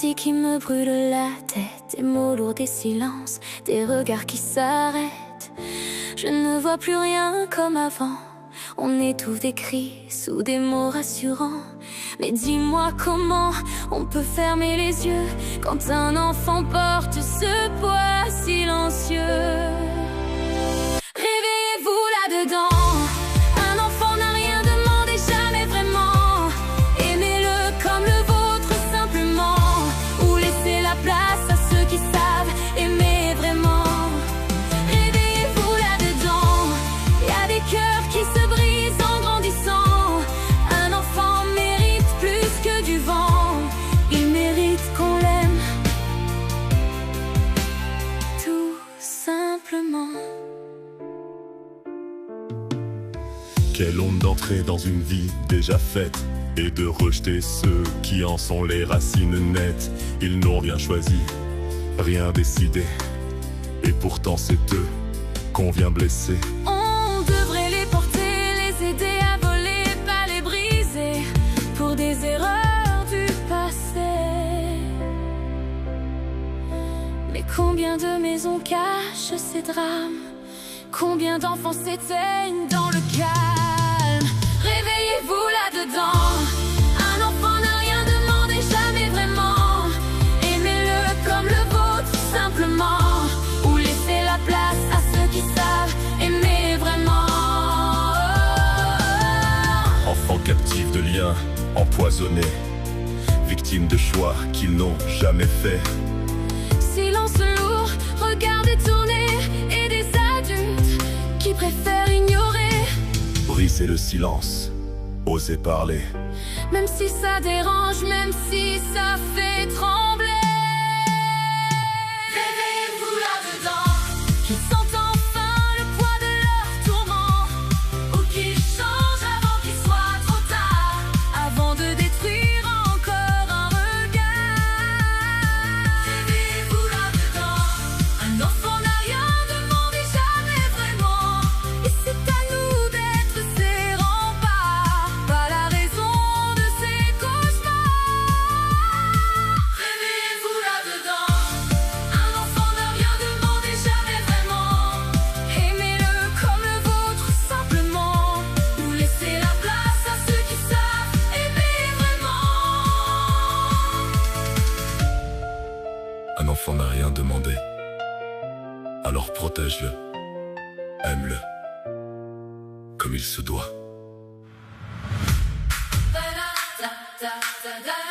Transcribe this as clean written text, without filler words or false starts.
parties qui me brûlent la tête, des mots lourds, des silences, des regards qui s'arrêtent. Je ne vois plus rien comme avant. On étouffe des cris sous des mots rassurants. Mais dis-moi comment on peut fermer les yeux quand un enfant porte ce poids silencieux. Réveillez-vous là-dedans. Un enfant n'a rien demandé, jamais vraiment. Aimez-le comme le vôtre simplement, ou laissez la place à ceux qui savent aimer vraiment. Réveillez-vous là-dedans. Y a des cœurs qui se brisent en grandissant. Un enfant mérite plus que du vent. Il mérite qu'on l'aime, tout simplement. Quelle honte d'entrer dans une vie déjà faite et de rejeter ceux qui en sont les racines nettes. Ils n'ont rien choisi, rien décidé, et pourtant c'est eux qu'on vient blesser. On devrait les porter, les aider à voler, pas les briser pour des erreurs du passé. Mais combien de maisons cachent ces drames? Combien d'enfants s'éteignent dans le calme? Réveillez-vous là-dedans. Un enfant n'a rien demandé, jamais vraiment. Aimez-le comme le vôtre simplement, ou laissez la place à ceux qui savent aimer vraiment. Enfants captifs de liens empoisonnés, victimes de choix qu'ils n'ont jamais faits. Silence lourd, regard détourné, et des adultes qui préfèrent ignorer. Briser le silence, oser parler. Même si ça dérange, même si ça fait trembler. Réveillez-vous là-dedans. Qu'ils sentent enfin le poids de leur tourment, ou qu'ils changent avant qu'il soit trop tard, avant de détruire encore un regard. Réveillez-vous là-dedans. Un enfant n'a rien demandé, jamais vraiment, et c'est à nous d'être ses remparts, pas la raison de ses cauchemars. Réveillez-vous là-dedans. Un enfant n'a rien demandé, jamais vraiment. Aimez-le comme le vôtre simplement, ou laissez la place à ceux qui savent aimer vraiment. Un enfant n'a rien demandé, alors protège-le, aime-le, comme il se doit. Da da da da da da.